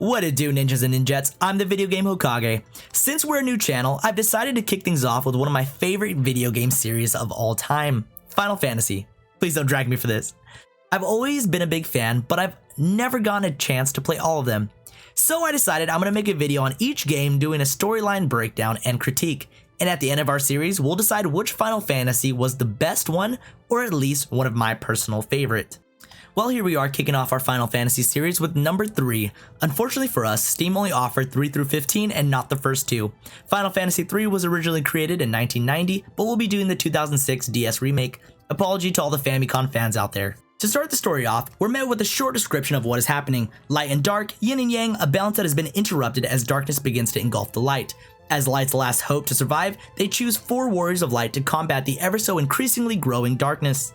What it do, ninjas and ninjets? I'm the Video Game Hokage. Since we're a new channel, I've decided to kick things off with one of my favorite video game series of all time, Final Fantasy. Please don't drag me for this. I've always been a big fan, but I've never gotten a chance to play all of them. So I decided I'm going to make a video on each game doing a storyline breakdown and critique. And at the end of our series, we'll decide which Final Fantasy was the best one, or at least one of my personal favorite. Well, here we are kicking off our Final Fantasy series with number 3. Unfortunately for us, Steam only offered 3 through 15 and not the first two. Final Fantasy 3 was originally created in 1990, but we'll be doing the 2006 DS remake. Apology to all the Famicom fans out there. To start the story off, we're met with a short description of what is happening. Light and dark, yin and yang, a balance that has been interrupted as darkness begins to engulf the light. As Light's last hope to survive, they choose 4 warriors of light to combat the ever so increasingly growing darkness.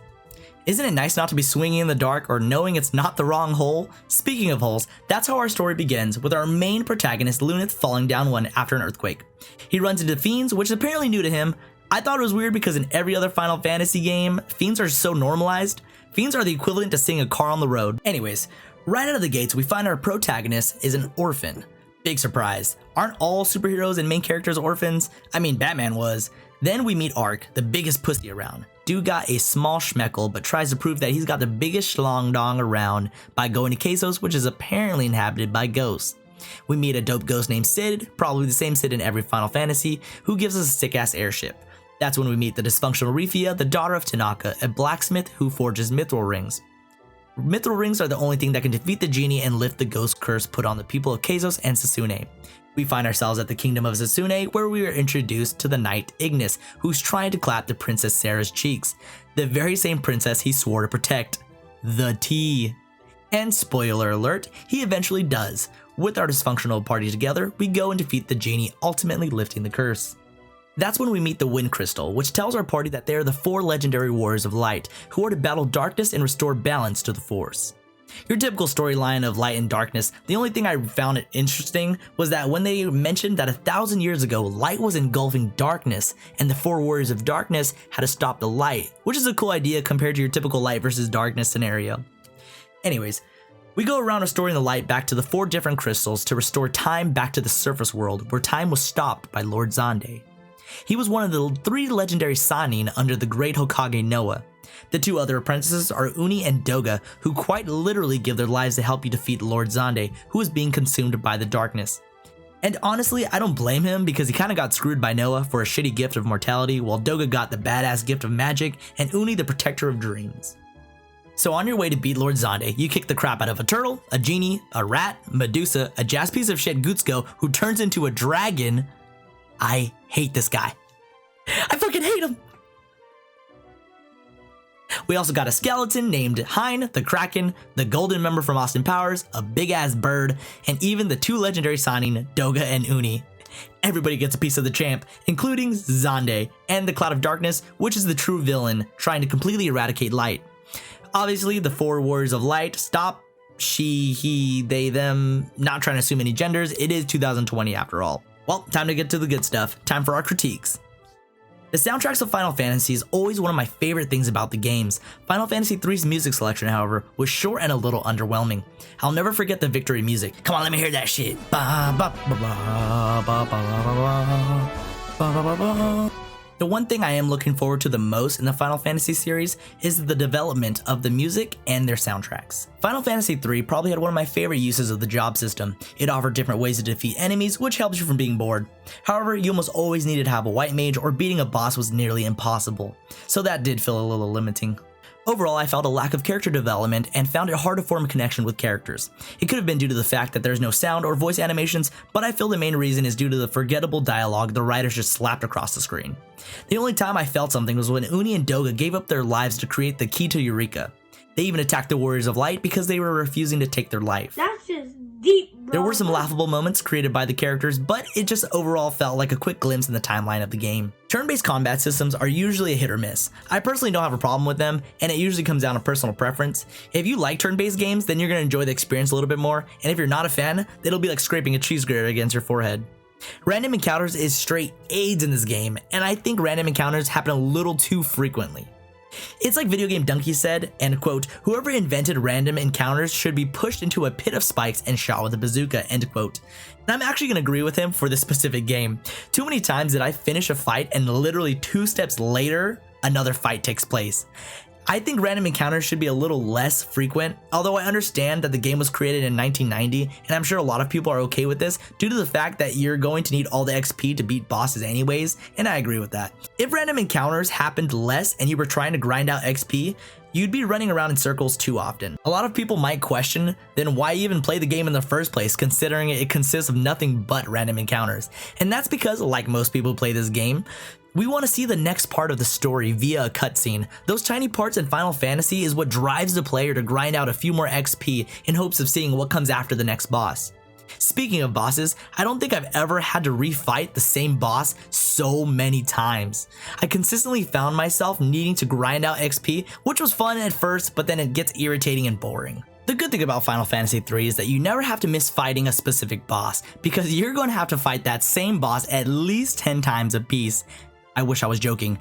Isn't it nice not to be swinging in the dark or knowing it's not the wrong hole? Speaking of holes, that's how our story begins, with our main protagonist Luneth falling down one after an earthquake. He runs into fiends, which is apparently new to him. I thought it was weird because in every other Final Fantasy game, fiends are so normalized. Fiends are the equivalent to seeing a car on the road. Anyways, right out of the gates, we find our protagonist is an orphan. Big surprise. Aren't all superheroes and main characters orphans? I mean, Batman was. Then we meet Ark, the biggest pussy around. Dude got a small schmeckle, but tries to prove that he's got the biggest schlong dong around by going to Quesos, which is apparently inhabited by ghosts. We meet a dope ghost named Cid, probably the same Cid in every Final Fantasy, who gives us a sick-ass airship. That's when we meet the dysfunctional Rifia, the daughter of Tanaka, a blacksmith who forges mithril rings. Mithril rings are the only thing that can defeat the genie and lift the ghost curse put on the people of Quesos and Sasune. We find ourselves at the kingdom of Sasune, where we are introduced to the knight Ignis, who's trying to clap the Princess Sarah's cheeks, the very same princess he swore to protect. The T. And spoiler alert, he eventually does. With our dysfunctional party together, we go and defeat the genie, ultimately lifting the curse. That's when we meet the Wind Crystal, which tells our party that they are the 4 legendary warriors of light, who are to battle darkness and restore balance to the Force. Your typical storyline of light and darkness, the only thing I found it interesting was that when they mentioned that 1,000 years ago, light was engulfing darkness, and the 4 warriors of darkness had to stop the light, which is a cool idea compared to your typical light versus darkness scenario. Anyways, we go around restoring the light back to the 4 different crystals to restore time back to the surface world, where time was stopped by Lord Xande. He was one of the 3 legendary Sannin under the great Hokage Noah. The 2 other apprentices are Uni and Doga, who quite literally give their lives to help you defeat Lord Xande, who is being consumed by the darkness. And honestly, I don't blame him because he kinda got screwed by Noah for a shitty gift of mortality, while Doga got the badass gift of magic, and Uni the protector of dreams. So on your way to beat Lord Xande, you kick the crap out of a turtle, a genie, a rat, Medusa, a jazz piece of shit Gutsuko who turns into a dragon. I hate this guy. I fucking hate him! We also got a skeleton named Hein the Kraken, the golden member from Austin Powers, a big ass bird, and even the 2 legendary Sannin, Doga and Uni. Everybody gets a piece of the champ, including Xande and the Cloud of Darkness, which is the true villain trying to completely eradicate light. Obviously, the 4 warriors of light stop she, he, they, them, not trying to assume any genders. It is 2020 after all. Well, time to get to the good stuff. Time for our critiques. The soundtracks of Final Fantasy is always one of my favorite things about the games. Final Fantasy III's music selection, however, was short and a little underwhelming. I'll never forget the victory music. Come on, let me hear that shit. Ba, ba, ba, ba, ba, ba, ba, ba, ba, ba. The one thing I am looking forward to the most in the Final Fantasy series is the development of the music and their soundtracks. Final Fantasy III probably had one of my favorite uses of the job system. It offered different ways to defeat enemies, which helps you from being bored. However, you almost always needed to have a white mage, or beating a boss was nearly impossible, so that did feel a little limiting. Overall, I felt a lack of character development and found it hard to form a connection with characters. It could have been due to the fact that there's no sound or voice animations, but I feel the main reason is due to the forgettable dialogue the writers just slapped across the screen. The only time I felt something was when Uni and Doga gave up their lives to create the key to Eureka. They even attacked the Warriors of Light because they were refusing to take their life. That's just deep, bro. There were some laughable moments created by the characters, but it just overall felt like a quick glimpse in the timeline of the game. Turn-based combat systems are usually a hit or miss. I personally don't have a problem with them, and it usually comes down to personal preference. If you like turn-based games, then you're going to enjoy the experience a little bit more, and if you're not a fan, it'll be like scraping a cheese grater against your forehead. Random encounters is straight AIDS in this game, and I think random encounters happen a little too frequently. It's like Video Game Donkey said, and quote, "Whoever invented random encounters should be pushed into a pit of spikes and shot with a bazooka," end quote. And I'm actually gonna agree with him for this specific game. Too many times did I finish a fight and literally 2 steps later, another fight takes place. I think random encounters should be a little less frequent, although I understand that the game was created in 1990, and I'm sure a lot of people are okay with this due to the fact that you're going to need all the XP to beat bosses anyways, and I agree with that. If random encounters happened less and you were trying to grind out XP, you'd be running around in circles too often. A lot of people might question, then why even play the game in the first place, considering it consists of nothing but random encounters? And that's because, like most people who play this game, we want to see the next part of the story via a cutscene. Those tiny parts in Final Fantasy is what drives the player to grind out a few more XP in hopes of seeing what comes after the next boss. Speaking of bosses, I don't think I've ever had to refight the same boss so many times. I consistently found myself needing to grind out XP, which was fun at first, but then it gets irritating and boring. The good thing about Final Fantasy III is that you never have to miss fighting a specific boss, because you're going to have to fight that same boss at least 10 times a piece. I wish I was joking.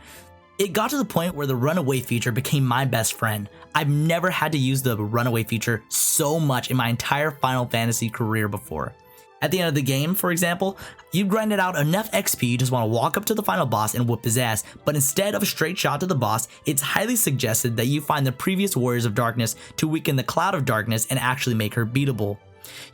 It got to the point where the runaway feature became my best friend. I've never had to use the runaway feature so much in my entire Final Fantasy career before. At the end of the game, for example, you grinded out enough XP you just want to walk up to the final boss and whoop his ass, but instead of a straight shot to the boss, it's highly suggested that you find the previous Warriors of Darkness to weaken the Cloud of Darkness and actually make her beatable.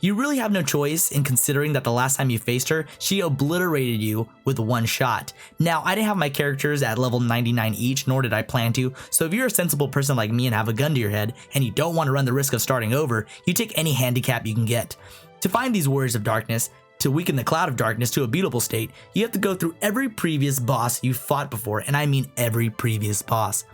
You really have no choice in considering that the last time you faced her, she obliterated you with one shot. Now, I didn't have my characters at level 99 each, nor did I plan to, so if you're a sensible person like me and have a gun to your head, and you don't want to run the risk of starting over, you take any handicap you can get. To find these Warriors of Darkness, to weaken the Cloud of Darkness to a beatable state, you have to go through every previous boss you fought before, and I mean every previous boss.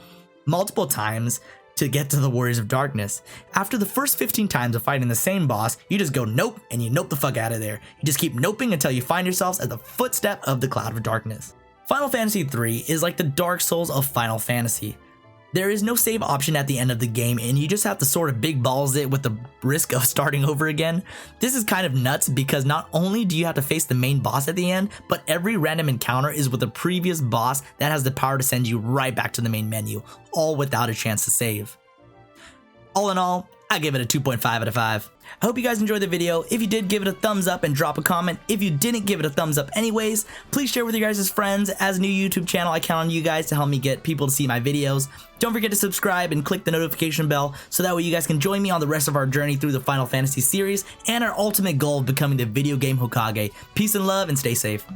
Multiple times, to get to the Warriors of Darkness. After the first 15 times of fighting the same boss, you just go nope and you nope the fuck out of there. You just keep noping until you find yourselves at the footstep of the Cloud of Darkness. Final Fantasy III is like the Dark Souls of Final Fantasy. There is no save option at the end of the game, and you just have to sort of big balls it with the risk of starting over again. This is kind of nuts because not only do you have to face the main boss at the end, but every random encounter is with a previous boss that has the power to send you right back to the main menu, all without a chance to save. All in all, I give it a 2.5 out of 5. I hope you guys enjoyed the video. If you did, give it a thumbs up and drop a comment. If you didn't, give it a thumbs up anyways. Please share with your guys' friends. As a new YouTube channel, I count on you guys to help me get people to see my videos. Don't forget to subscribe and click the notification bell so that way you guys can join me on the rest of our journey through the Final Fantasy series and our ultimate goal of becoming the video game Hokage. Peace and love and stay safe.